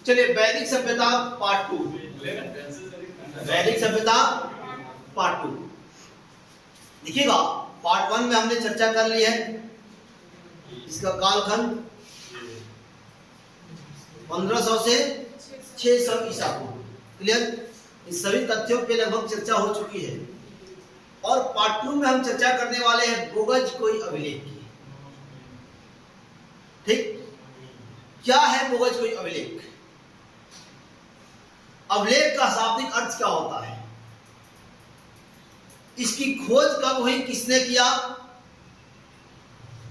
चलिए वैदिक सभ्यता पार्ट 2, वैदिक सभ्यता पार्ट 2 देखिएगा। पार्ट 1 में हमने चर्चा कर ली है इसका कालखंड 1500 से 600 ईसा पूर्व। क्लियर? इन सभी तथ्यों पे लगभग चर्चा हो चुकी है। और पार्ट 2 में हम चर्चा करने वाले हैं बोगज कोई अभिलेख की। ठीक, क्या है बोगज कोई अभिलेख? अभिलेख का शाब्दिक अर्थ क्या होता है? इसकी खोज कब हुई, किसने किया?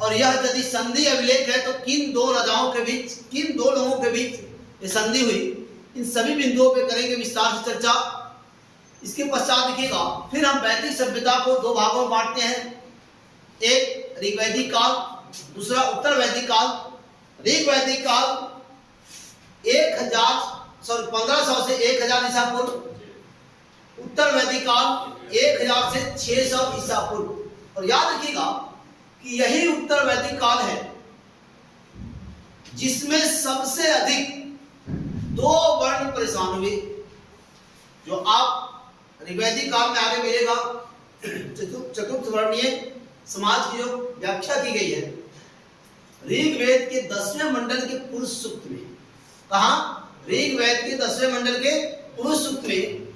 और यह यदि संधि अभिलेख है तो किन दो राजाओं के बीच, किन दो लोगों के बीच ये संधि हुई? इन सभी बिंदुओं पे करेंगे विस्तार से चर्चा। इसके पश्चात देखिएगा फिर हम वैदिक सभ्यता को दो भागों में बांटते हैं, एक ऋग्वैदिक काल, दूसरा उत्तर वैदिक काल। ऋग्वैदिक काल 1500 से 1000 ईसा पूर्व, उत्तर वैदिक काल 1000 से 600 ईसा पूर्व। और याद रखिएगा कि यही उत्तर वैदिक काल है जिसमें सबसे अधिक दो वर्ण परेशान हुए। जो आप ऋग्वैदिक काल में आगे मिलेगा चतुर्थ वर्णीय समाज की जो व्याख्या की गई है ऋग्वेद के 10वें मंडल के पुरुष सूक्त में। कहा? ऋग्वेद के 10वें मंडल के पुरुष सूक्त में।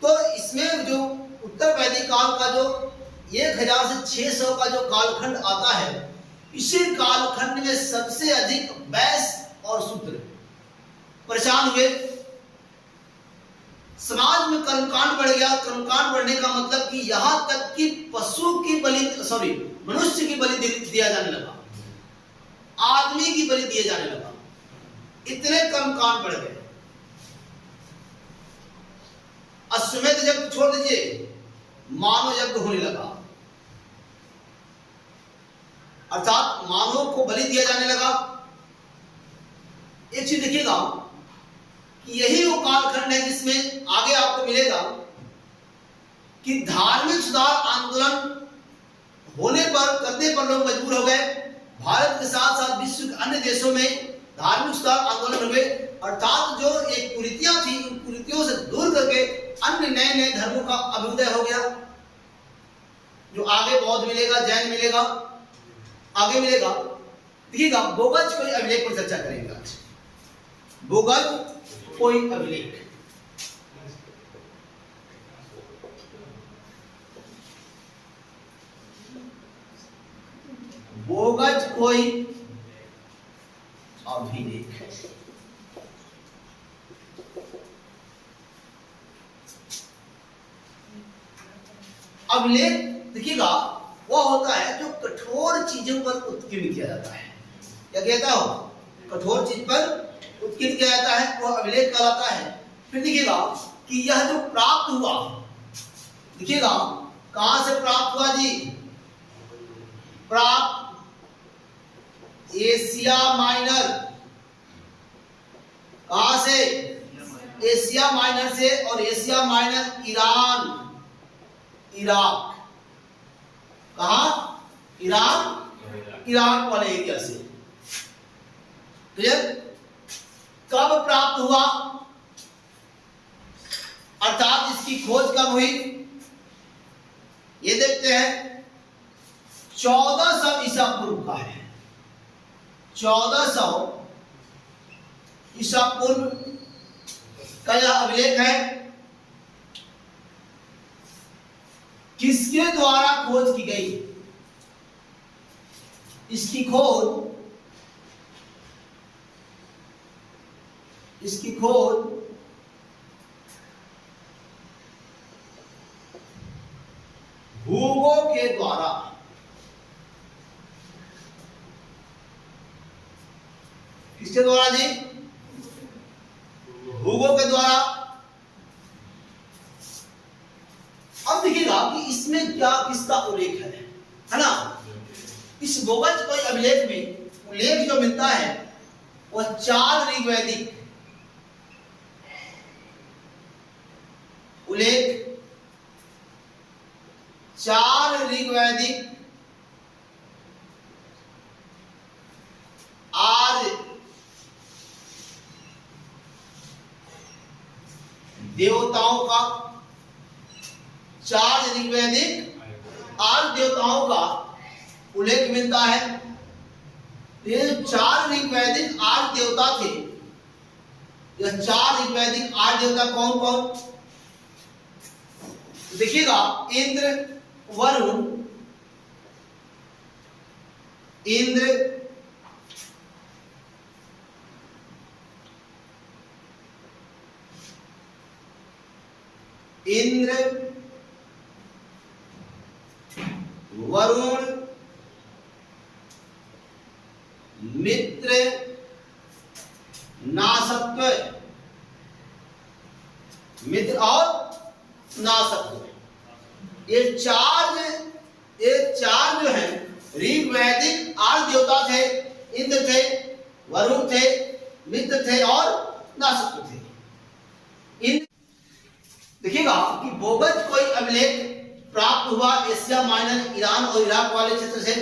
तो इसमें जो उत्तर वैदिक काल का जो 1000 से 600 का जो कालखंड आता है, इसी कालखंड में सबसे अधिक वैश्य और शूद्र परेशान हुए। समाज में कर्मकांड बढ़ गया। कर्मकांड बढ़ने का मतलब कि यहां तक कि पशु की बलि, मनुष्य की बलि दिया जाने लगा, आदमी की बलि दिए जाने लगा। इतने कर्मकांड बढ़ गए। अश्वमेध यज्ञ छोड़ दीजिए, मानव यज्ञ होने लगा, अर्थात मानव को बलि दिया जाने लगा। एक चीज देखिएगा कि यही वो कालखंड है जिसमें आगे आपको मिलेगा कि धार्मिक सुधार आंदोलन करने पर लोग मजबूर हो गए। भारत के साथ साथ विश्व के अन्य देशों में धार्मिक सुधार आंदोलन हुए, अर्थात जो एक कुरीतियां थी उन कुरीतियों से दूर करके अन्य नए नए धर्मों का अभ्युदय हो गया। जो आगे बौद्ध मिलेगा, जैन मिलेगा, आगे मिलेगा। देखिएगा बोगज कोई अभिलेख पर चर्चा करेंगे आज। बोगज कोई अभिलेख, बोगज कोई अभिलेख। अभिलेख देखिएगा वह होता है जो कठोर चीजों पर उत्कीर्ण किया जाता है। क्या कहता हो? कठोर चीज पर उत्कीर्ण किया जाता है, वह अभिलेख कहलाता है। फिर देखिएगा कि यह जो प्राप्त हुआ, देखिएगा कहां से प्राप्त हुआ जी? प्राप्त एशिया माइनर। कहां से? एशिया माइनर से। और एशिया माइनर ईरान, इराक। कहा? ईरान वाले एरिया से। क्लियर? कब प्राप्त हुआ, अर्थात इसकी खोज कब हुई? ये देखते हैं 1400 ईसा पूर्व का है। 1400 ईसा पूर्व का यह अभिलेख है। किसके द्वारा खोज की गई? इसकी खोज हुगो के द्वारा। किसके द्वारा जी? हुगो के द्वारा। अब देखिएगा कि इसमें क्या किसका उल्लेख है ना? इस बोगज कोई अभिलेख में उल्लेख जो मिलता है वह 4 ऋग्वैदिक उल्लेख, 4 ऋग्वैदिक आर्य देवताओं का, 4 ऋग्वैदिक आर्य देवताओं का उल्लेख मिलता है। ये 4 ऋग्वैदिक आर्य देवता थे। यह 4 ऋग्वैदिक आर्य देवता कौन कौन? देखिएगा, इंद्र, वरुण, इंद्र, वरुण, मित्र, नासत्व, मित्र और नासत्व, ये चार जो हैं ऋग्वैदिक आर्य देवता थे। इंद्र थे, वरुण थे, मित्र थे और नासत्व थे। देखिएगा कि बोगज कोई अभिलेख प्राप्त हुआ एशिया माइनर, ईरान और इराक वाले क्षेत्र से।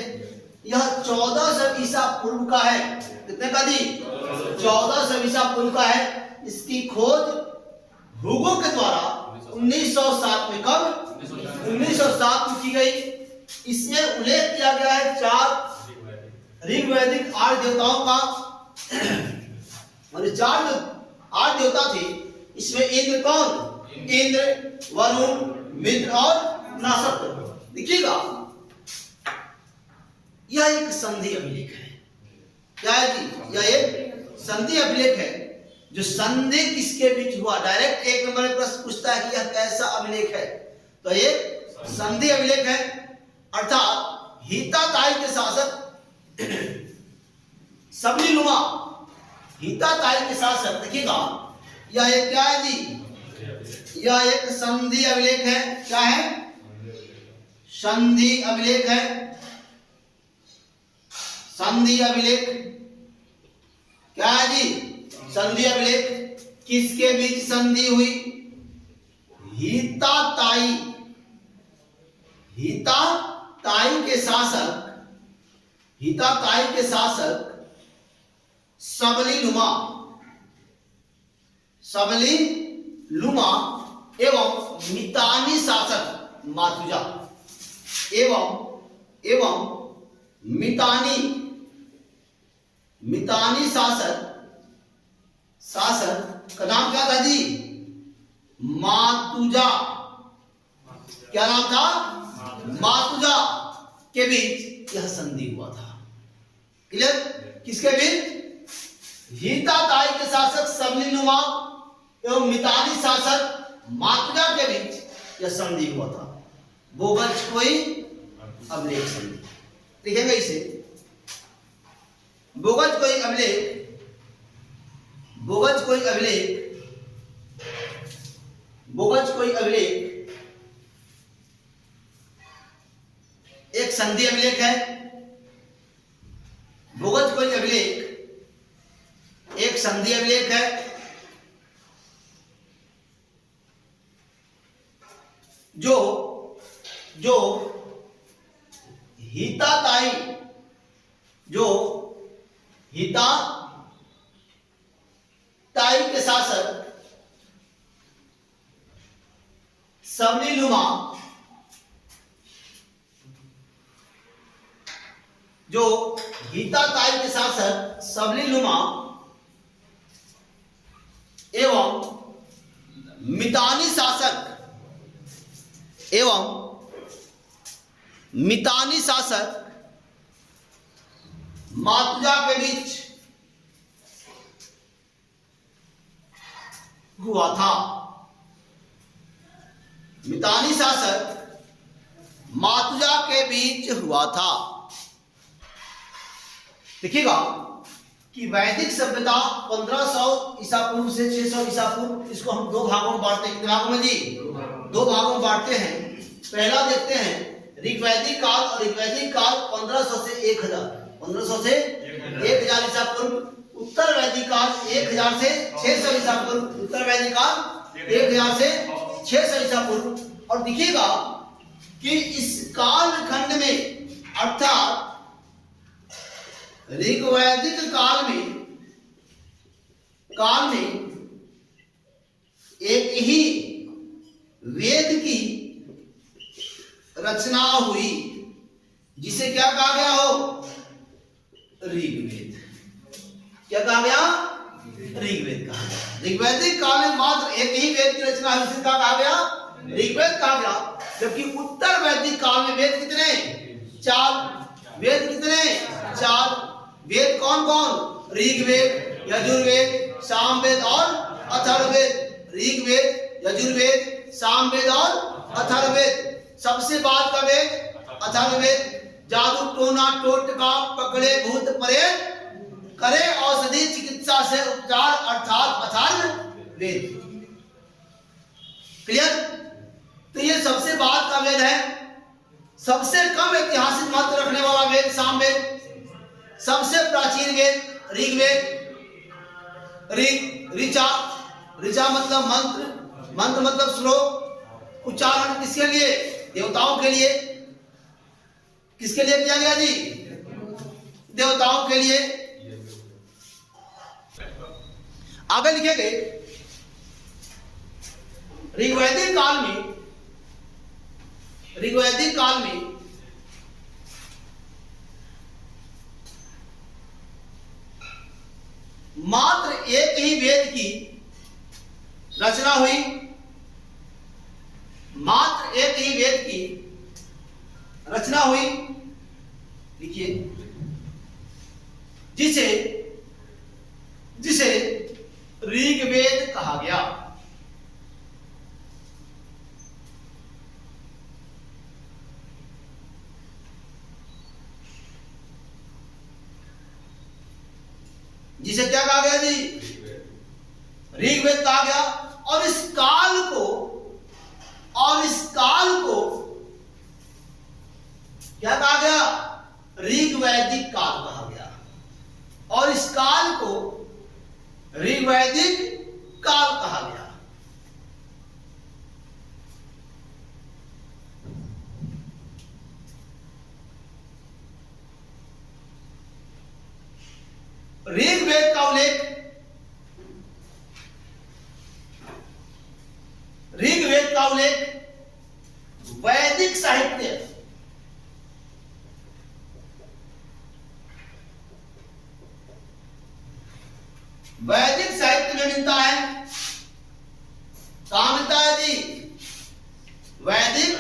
यह 1400 ईसा पूर्व का है। कितने का जी? 1400 ईसा पूर्व का है। इसकी खोज हुगो के द्वारा 1907 में, कब? 1907 में की गई। इसमें उल्लेख किया गया है 4 ऋग्वैदिक आर्य देवताओं का। और 4 जो आर्य देवता थे, इसमें इंद्र कौन? इंद्र, वरुण, मित्र और नासत्व। देखिएगा, यह एक संधि अभिलेख है। क्या है जी? यह एक संधि अभिलेख है। जो संधि किसके बीच हुआ? डायरेक्ट एक नंबर में प्रश्न पूछता है कि यह कैसा अभिलेख है, तो एक संधि अभिलेख है। अर्थात हिताताई के शासक सबलीनुमा, हिताताई के शासक। देखिएगा, यह एक क्या है जी? यह एक संधि अभिलेख है। क्या है? संधि अभिलेख है। संधि अभिलेख क्या है जी? संधि अभिलेख। किसके बीच संधि हुई? हिताताई, हिताताई के शासक, हिताताई के शासक सबलीनुमा, सबलीनुमा एवं मितानी शासक मातुजा एवं मितानी शासक का नाम क्या था जी? मातुजा। क्या नाम था? मातुजा के बीच यह संधि हुआ था। क्लियर? किसके बीच? हिताताई के शासक सबलीनुमा एवं मितानी शासक मातुजा के बीच यह संधि हुआ था। बोगज कोई अभिलेख संधि। लिखेंगे इसे, बोगज कोई अभिलेख, बोगज कोई अभिलेख, बोगज कोई अभिलेख एक संधि अभिलेख है। बोगज कोई अभिलेख एक संधि अभिलेख है जो हिताताई, जो हिताताई के शासक सबलीनुमा, जो हिताताई के शासक सबलीनुमा एवं मितानी शासक मातुजा के बीच हुआ था। मितानी शासक मातुजा के बीच हुआ था। देखिएगा कि वैदिक सभ्यता 1500 ईसा पूर्व से 600 ईसा पूर्व, इसको हम 2 भागों में बांटते हैं। कितने भागों में जी? 2 भागों में बांटते हैं। पहला देखते हैं ऋग्वैदिक काल, और ऋग्वैदिक काल 1500 से 1000, 1500 से 1000 ईसा पूर्व। उत्तर वैदिक काल 1000 से 600 ईसा पूर्व, उत्तर वैदिक काल 1000 से 600 ईसा पूर्व। और दिखेगा कि इस काल खंड में, अर्थात ऋग्वैदिक काल में एक ही वेद की रचना हुई जिसे क्या कहा गया हो? ऋग्वेद। क्या कहा गया? ऋग्वेद कहा गया। ऋग्वैदिक काल में मात्र एक ही वेद की रचना हुई, जिसे कहा गया? ऋग्वेद कहा गया। जबकि उत्तर वैदिक काल में वेद कितने? 4। वेद कितने? 4। वेद कौन कौन? ऋग्वेद, यजुर्वेद, सामवेद और अथर्ववेद। ऋग्वेद, यजुर्वेद, सामवेद और अथर्ववेद। सबसे बाद का वेद अथर्ववेद। जादू टोना टोटका पकड़े भूत प्रेत करे औषधि चिकित्सा से उपचार अर्थात अथर्ववेद। क्लियर? तो ये सबसे बाद का वेद है। सबसे कम ऐतिहासिक महत्व रखने वाला वेद सामवेद। सबसे प्राचीन वेद ऋग्वेद। ऋचा, ऋचा मतलब मंत्र, मंत्र मतलब श्लोक। उच्चारण किसके लिए? देवताओं के लिए। किसके लिए किया गया जी? देवताओं के लिए। आगे लिखे गए ऋग्वैदिक काल में मात्र एक ही वेद की रचना हुई। मात्र एक ही वेद की रचना हुई। लिखिए, जिसे ऋग्वेद कहा गया। जिसे क्या कहा गया जी? ऋग्वेद कहा गया। और इस काल को क्या कहा गया? ऋग्वैदिक काल कहा गया। और इस काल को ऋग्वैदिक काल कहा गया। ऋग्वेद का उल्लेख वैदिक साहित्य में मिलता है। कहां मिलता है जी? वैदिक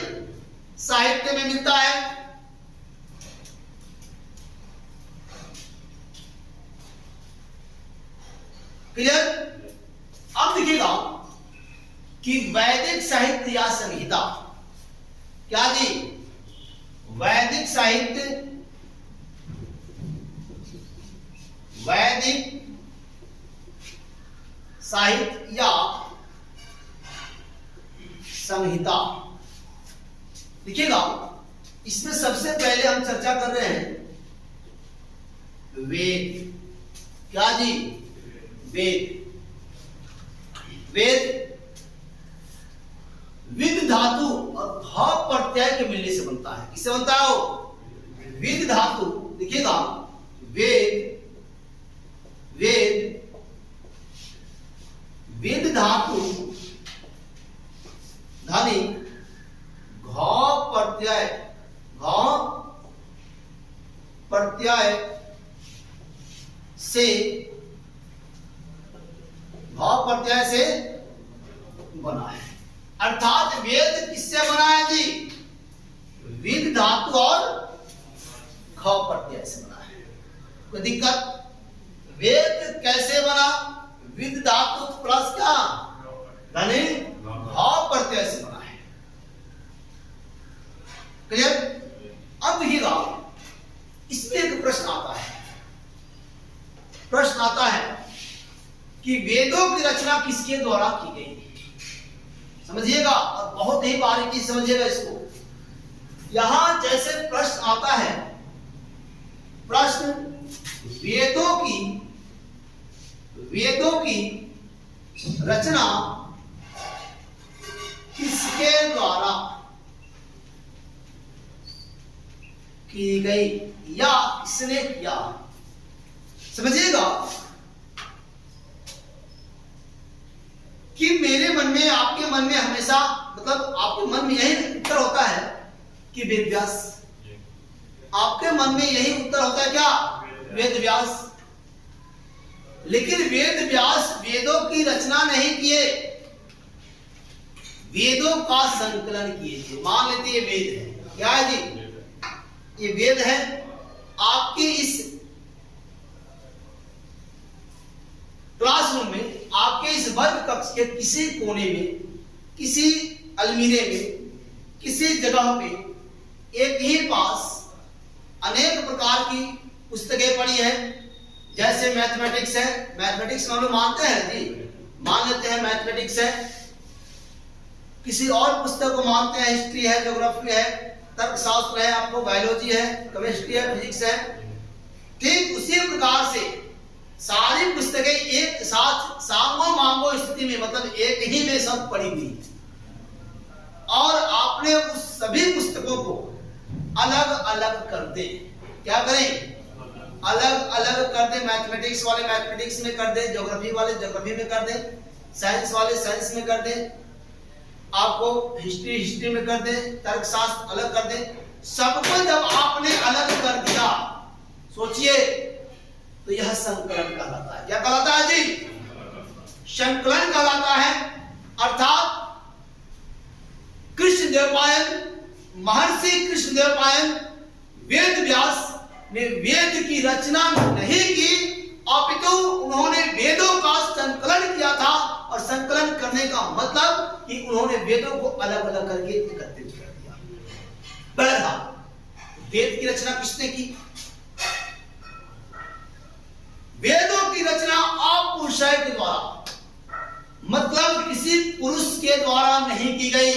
साहित्य में मिलता है। क्लियर? अब देखिएगा कि वैदिक साहित्य या संहिता, क्या जी? वैदिक साहित्य, या संहिता। देखिएगा, इसमें सबसे पहले हम चर्चा कर रहे हैं वेद। क्या जी? वेद विद धातु और भाव प्रत्यय के मिलने से बनता है। किससे बनता है वो? विद धातु। देखिएगा, विद धातु धानी घाव प्रत्यय से बना है। अर्थात वेद किससे बना है जी? विद धातु और घाव प्रत्यय से बना है। कोई दिक्कत? वेद कैसे बना? विद धातु प्लस क्या? यानी घाव प्रत्यय से बना है। क्लियर? अब देखिएगा, इसमें एक प्रश्न आता है कि वेदों की रचना किसके द्वारा की गई? समझिएगा, और बहुत ही बारीकी समझिएगा इसको। यहां जैसे प्रश्न आता है, प्रश्न वेदों की रचना किसके द्वारा की गई या किसने किया? समझिएगा, कि मेरे मन में, आपके मन में हमेशा, मतलब आपके मन में यही उत्तर होता है कि वेद व्यास, आपके मन में यही उत्तर होता है क्या? वेद व्यास। लेकिन वेद व्यास वेदों की रचना नहीं किए, वेदों का संकलन किए थे। मान लेते ये वेद है, क्या है जी? ये वेद है। आपके इस क्लासरूम में, आपके इस वर्ग कक्ष के किसी कोने में, किसी अलमीरे में, किसी जगह पे एक ही पास अनेक प्रकार की पुस्तकें पड़ी है। जैसे मैथमेटिक्स है, मैथमेटिक्स हम लोग मानते हैं जी, मान लेते हैं मैथमेटिक्स है। किसी और पुस्तक को मानते हैं, हिस्ट्री है, ज्योग्राफी है, तर्कशास्त्र है, आपको बायोलॉजी है, केमिस्ट्री है, फिजिक्स है। ठीक उसी प्रकार से सारी पुस्तकें एक साथ सांगो मांगो स्थिति में, मतलब एक ही में सब पड़ी हुई, और आपने उस सभी पुस्तकों को अलग अलग कर दे। क्या करें? अलग अलग कर दे। मैथमेटिक्स वाले मैथमेटिक्स में कर दे, ज्योग्राफी वाले ज्योग्राफी में कर दे, साइंस वाले साइंस में कर दे, आपको हिस्ट्री में कर दे, तर्कशास्त्र अलग कर दे। सबको जब आपने अलग कर दिया, सोचिए, तो यह संकलन कहलाता है। क्या कहलाता है जी? संकलन कहलाता है। अर्थात कृष्णदेवपायन, महर्षि कृष्णदेवपायन वेद व्यास ने वेद की रचना नहीं की, अपितु उन्होंने वेदों का संकलन किया था। और संकलन करने का मतलब कि उन्होंने वेदों को अलग अलग करके एकत्रित कर दिया। बहरहाल वेद की रचना किसने की? वेदों की रचना अपुरुषय के द्वारा, मतलब किसी पुरुष के द्वारा नहीं की गई।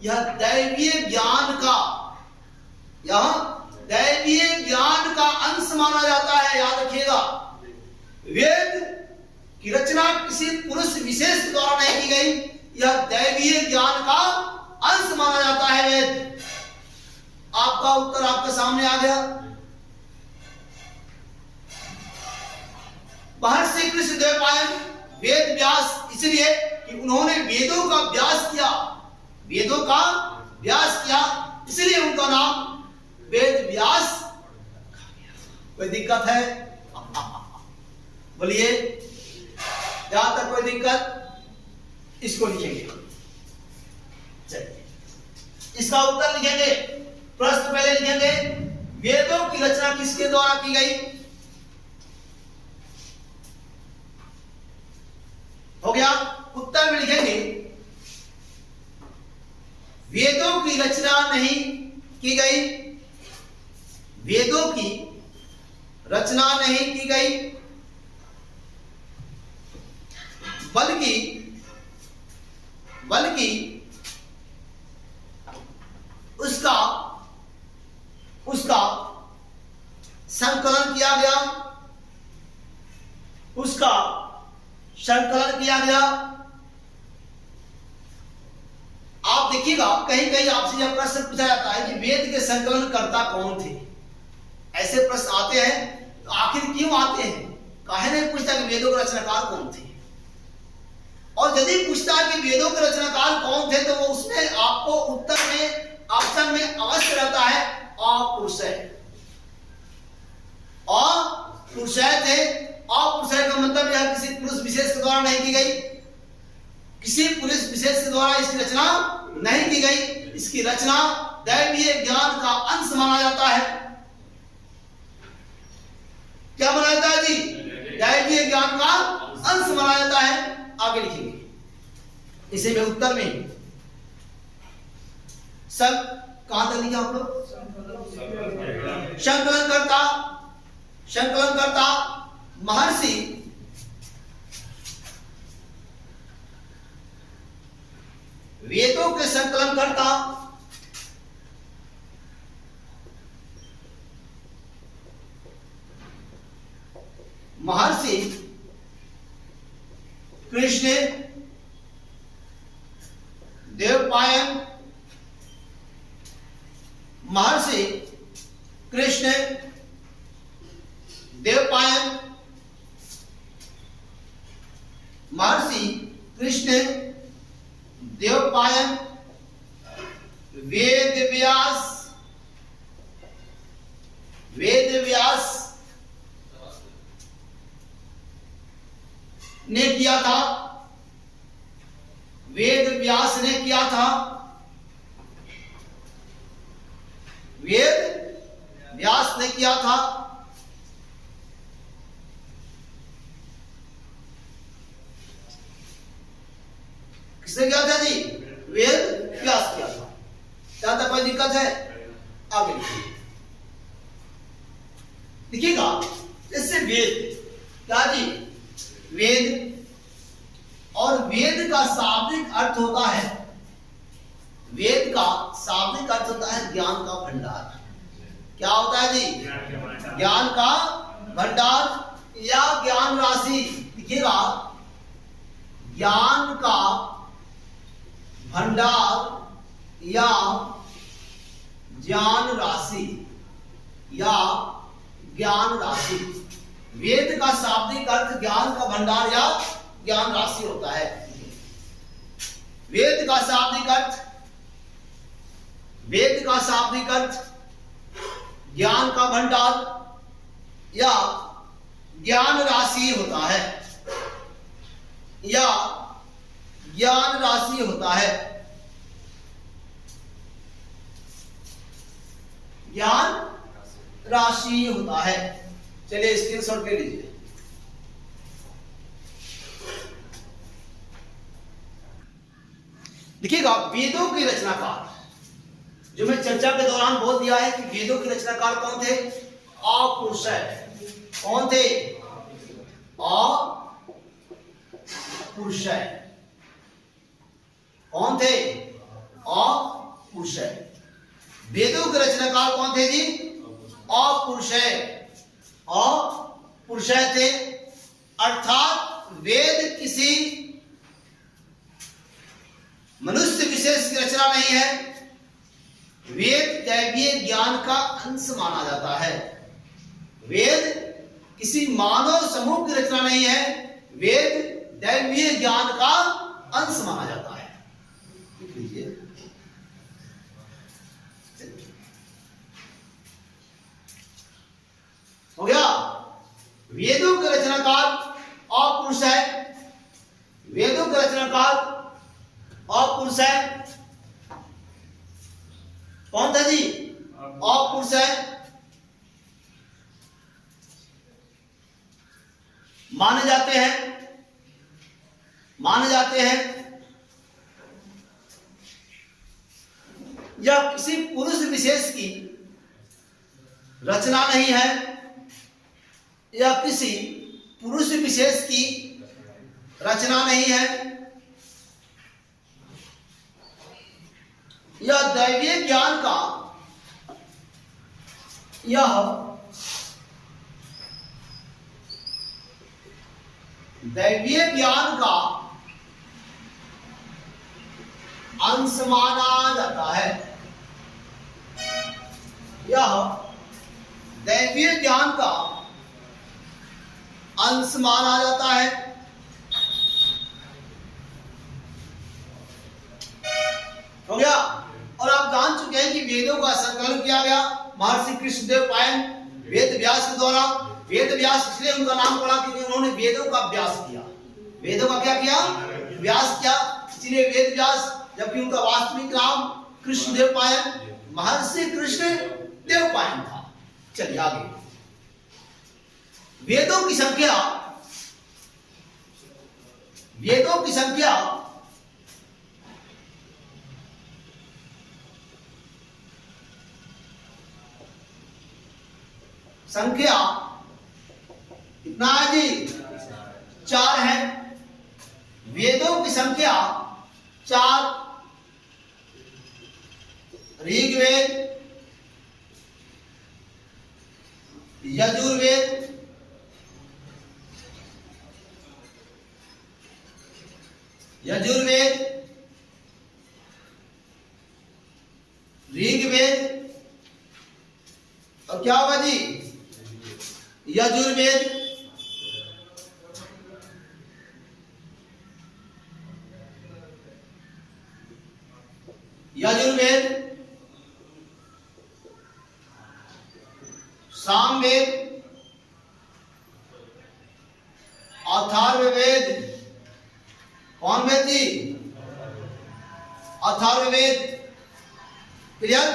यह दैवीय ज्ञान का, यह दैवीय ज्ञान का अंश माना जाता है। याद रखिएगा, वेद की रचना किसी पुरुष विशेष द्वारा नहीं की गई, यह दैवीय ज्ञान का अंश माना जाता है वेद। आपका उत्तर आपके सामने आ गया। महर्षि कृष्णदेवपायन वेद व्यास इसलिए कि उन्होंने वेदों का व्यास किया, वेदों का व्यास किया, इसलिए उनका नाम वेद व्यास। कोई दिक्कत है? बोलिए, यहां तक कोई दिक्कत? इसको लिखेंगे, चलिए इसका उत्तर लिखेंगे। प्रश्न पहले लिखेंगे, वेदों की रचना किसके द्वारा की गई? हो गया। उत्तर में लिखेंगे, वेदों की रचना नहीं की गई, वेदों की रचना नहीं की गई, बल्कि उसका संकलन किया गया, उसका संकलन किया गया। आप देखिएगा, कहीं कहीं आपसे यह प्रश्न पूछा जाता है कि वेद के संकलन कर्ता कौन थे। ऐसे प्रश्न आते हैं, तो आखिर क्यों आते हैं? काहे नहीं पूछता कि वेदों के रचनाकार कौन थे। और यदि पूछता है कि वेदों के रचनाकार कौन थे, तो वो उसमें आपको उत्तर में ऑप्शन में अवश्य रहता है अपुरुषय। अपुरुषय थे। अपुरुषय का मतलब यह किसी पुरुष विशेष के द्वारा नहीं की गई, किसी पुरुष विशेष के द्वारा इसकी रचना नहीं की गई। इसकी रचना दैवीय ज्ञान का अंश माना जाता है। क्या माना जाता है जी? दैवीय ज्ञान का अंश माना जाता है। आगे लिखेंगे इसे में उत्तर में सब कहां तक लिखा आप लोग? संकलन करता महर्षि वेदों के संकलन करता महर्षि कृष्ण देवपायन, महर्षि कृष्ण देवपायन, महर्षि कृष्ण देवपायन वेद व्यास ने किया था। वेद व्यास ने किया था। वेद व्यास ने किया था। किसने किया था जी? वेद व्यास किया था। क्या तक कोई दिक्कत है? आगे लिखिएगा। इससे वेद क्या जी? वेद, और वेद का शाब्दिक अर्थ होता है, वेद का शाब्दिक अर्थ होता है ज्ञान का भंडार। क्या होता है जी? ज्ञान का भंडार या ज्ञान राशि। लिखिएगा, ज्ञान का भंडार या ज्ञान राशि या ज्ञान राशि। वेद का शाब्दिक अर्थ ज्ञान का भंडार या ज्ञान राशि होता है। वेद का शाब्दिक अर्थ, वेद का शाब्दिक अर्थ ज्ञान का भंडार या ज्ञान राशि होता है, या ज्ञान राशि होता है। ज्ञान राशि होता है। चलिए स्क्रीनशॉट ले लीजिए। देखिएगा, वेदों के रचनाकार, जो मैं चर्चा के दौरान बोल दिया है कि वेदों के रचनाकार कौन थे? अपुरुष। कौन थे? अपुरुष। कौन थे? अपुरुष। वेदों के रचनाकार कौन थे जी? अपुरुष। अपुरुष थे, अर्थात वेद किसी मनुष्य विशेष की रचना नहीं है। वेद दैवीय ज्ञान का अंश माना जाता है। वेद किसी मानव समूह की रचना नहीं है। वेद दैवीय ज्ञान का अंश माना जाता है। लिख लीजिए। हो गया। वेदों के रचनाकार अपुरुष है। वेदों के रचनाकार अपुरुष है। कौन था जी? अपुरुष है। माने जाते हैं यह किसी पुरुष विशेष की रचना नहीं है। यह किसी पुरुष विशेष की रचना नहीं है। यह दैवीय ज्ञान का, यह दैवीय ज्ञान का अंश माना जाता है। यह दैवीय ज्ञान का अंश माना जाता है। हो गया। और आप जान चुके हैं कि वेदों का संकलन किया गया महर्षि कृष्णदेवपायन वेद व्यास के द्वारा। वेद व्यास इसलिए उनका नाम पड़ा क्योंकि उन्होंने वेदों का व्यास किया। वेदों का क्या किया? व्यास किया, इसलिए वेद व्यास। जबकि उनका वास्तविक नाम कृष्णदेवपायन, महर्षि कृष्णदेवपायन था। चलिए आगे। वेदों की संख्या, वेदों की संख्या कितना है जी? 4 है। वेदों की संख्या 4। ऋग्वेद, यजुर्वेद, ऋग्वेद, और क्या होगा जी? यजुर्वेद, सामवेद, अथर्ववेद। कौन वेद जी? अथर्ववेद। क्लियर?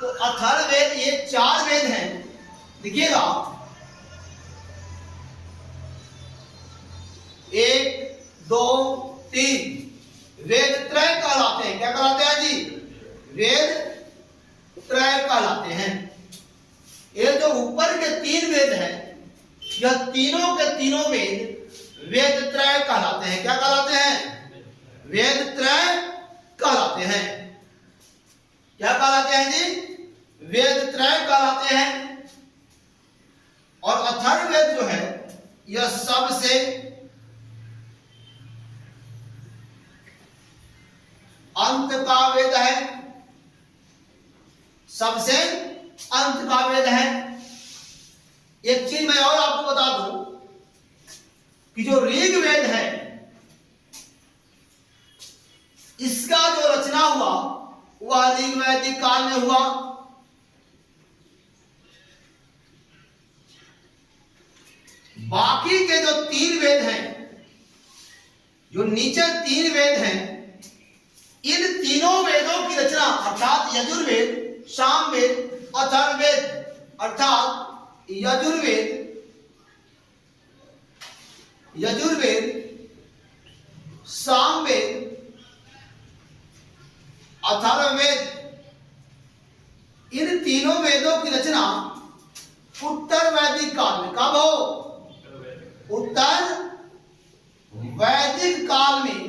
तो अथर्ववेद ये 4 वेद हैं। देखिएगा, 1 2 3 वेद त्रय कहलाते हैं। क्या कहलाते हैं जी? वेद त्रय कहलाते हैं। ये जो ऊपर के 3 वेद हैं, यह तीनों के तीनों वेद वेद त्रय कहलाते हैं। क्या कहलाते हैं? वेद त्रय कहलाते हैं। क्या कहलाते हैं जी? वेद त्रय कहलाते हैं। और अथर्ववेद जो है यह सबसे अंत का वेद है। सबसे अंत का वेद है। एक चीज मैं और आपको बता दूं कि जो ऋग्वेद है इसका जो रचना हुआ वह ऋग्वैदिक काल में हुआ। बाकी के जो 3 वेद हैं, जो नीचे 3 वेद हैं, इन तीनों वेदों की रचना अर्थात यजुर्वेद, सामवेद, अथर्ववेद अर्थात यजुर्वेद, सामवेद, अथर्ववेद, इन तीनों वेदों की रचना उत्तर वैदिक काल में। कब हो? उत्तर वैदिक काल में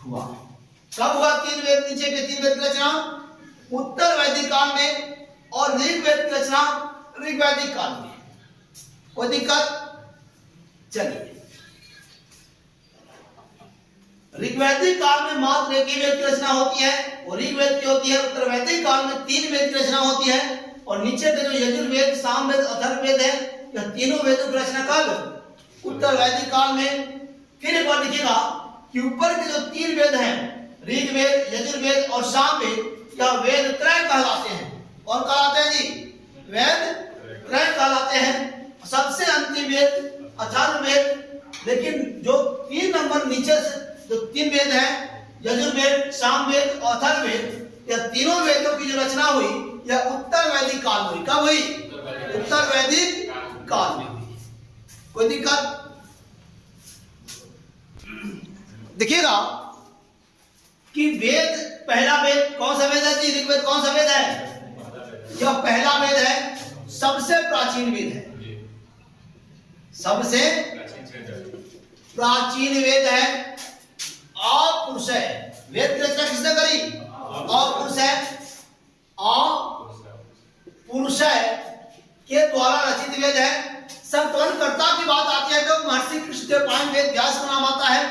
हुआ। कब हुआ? 3 वेद, नीचे के 3 वेद की रचना उत्तर वैदिक काल में, और ऋग्वेद की रचना ऋग्वैदिक काल में। कोई दिक्कत? चलिए, ऋग्वैदिक काल में मात्र एक ही वेद की रचना होती है, और ऋग्वेद की होती है। उत्तर वैदिक काल में 3 वेद की रचना होती है, और नीचे के जो यजुर्वेद, सामवेद, अथर्ववेद है, यह तीनों वेदों की रचना कब? उत्तर वैदिक काल में। फिर एक बार देखिएगा कि ऊपर के जो 3 वेद हैं, ऋग्वेद, यजुर्वेद और सामवेद, यह वेद त्रय कहलाते हैं। और कहलाते हैं जी? वेद त्रय कहलाते हैं। सबसे अंतिम वेद अथर्ववेद। लेकिन जो 3 नंबर नीचे से जो 3 वेद हैं, यजुर्वेद, सामवेद और अथर्ववेद, यह तीनों वेदों की जो रचना हुई यह उत्तर वैदिक काल में हुई। कब हुई? उत्तर वैदिक काल में हुई। कोई दिक्कत? देखिएगा कि वेद, पहला वेद कौन सा वेद है जी? ऋग्वेद कौन सा वेद है? यह पहला वेद है, सबसे प्राचीन वेद है। सबसे प्राचीन वेद है। पुरुष है। वेद की रचना किसने करी? पुरुष है। पुरुष के द्वारा रचित वेद है। संकलनकर्ता की बात आती है तो महर्षि कृष्णदेवराय वेद व्यास का नाम आता है।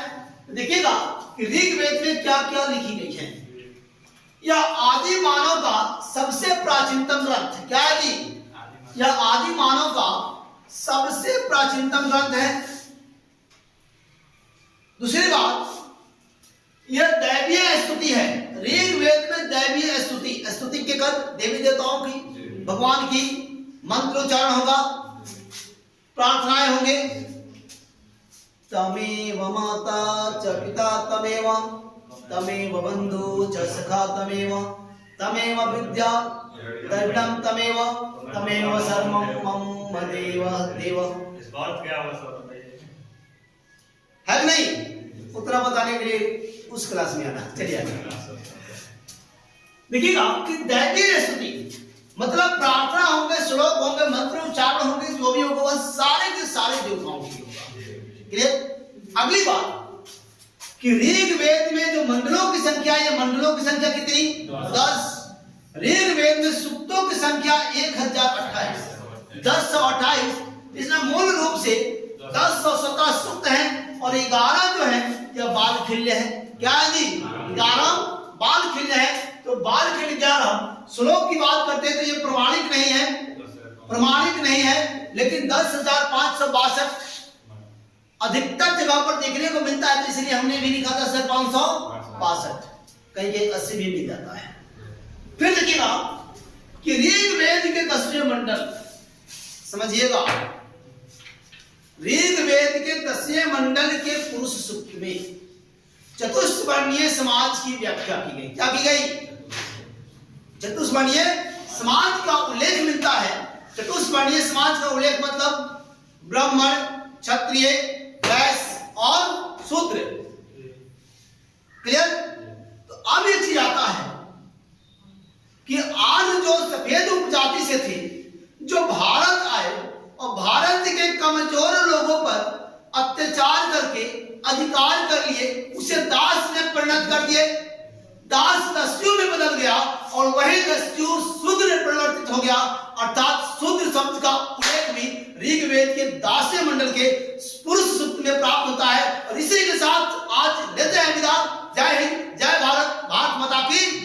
देखिएगा कि ऋग्वेद में क्या क्या लिखी गई है। यह आदि मानव का सबसे प्राचीनतम ग्रंथ है। क्या है जी? यह आदि मानव का सबसे प्राचीनतम ग्रंथ है। दूसरी बात, यह दैवीय स्तुति है। ऋग्वेद में दैवीय स्तुति, स्तुति के कर देवी देवताओं की, भगवान की मंत्रोच्चारण होगा, प्रार्थनाएं होंगे। तमेव माता च पिता तमेव, तमेव बंधु च सखा तमेव, तमेव विद्या द्रविणं तमेव, तमेव सर्वं मम देव देव। इस बात क्या बताइए है नहीं? उत्तर बताने के लिए उस क्लास में आना। चलिए देखिएगा कि दैवीय स्तुति मतलब प्रार्थना होंगे, श्लोक होंगे, मंत्र उच्चारण होंगे, जो भी होगा वह सारे के सारे देवताओं की होगा। क्लियर? अगली बात कि ऋग्वेद में जो मंडलों की संख्या, ये मंडलों की संख्या कितनी? 10। ऋग्वेद में सूक्तों की संख्या 1028, 1028। इसमें मूल रूप से 1017 सूक्त हैं, और 11 जो है यह बालखिल्य है। क्या है जी? 11 बालखिल्य है। तो बालखिल्य 11 श्लोक की बात करते हैं तो ये प्रमाणिक नहीं है, प्रमाणिक नहीं है। लेकिन 10,562 अधिकतर जगह पर देखने को मिलता है, तो इसलिए हमने भी लिखा था सर 562, कहीं कहीं 80 भी मिल जाता है। फिर देखिएगा कि ऋग्वेद के 10वें मंडल, समझिएगा, ऋग्वेद के 10वें मंडल के पुरुष सूक्त में चतुष्वर्णीय समाज की व्याख्या की गई। क्या की गई? चतुष्वर्णीय समाज का उल्लेख मिलता है। चतुष्वर्णीय समाज का उल्लेख मतलब ब्राह्मण, क्षत्रिय, वैश्य और शूद्र। क्लियर? तो अब ये चीज आता है कि आज जो सफेद उपजाति से थे, जो भारत आए और भारत के कमजोर लोगों पर अत्याचार करके अधिकार कर लिए, उसे दास में परिणत कर दिए। दास दस्यु में बदल गया और वही दस्यु शूद्र में परिवर्तित हो गया। अर्थात शूद्र शब्द का उल्लेख भी ऋग्वेद के 10वें मंडल के पुरुष सूक्त में प्राप्त होता है। और इसी के साथ आज लेते हैं विदा। जय हिंद, जय भारत, भारत माता की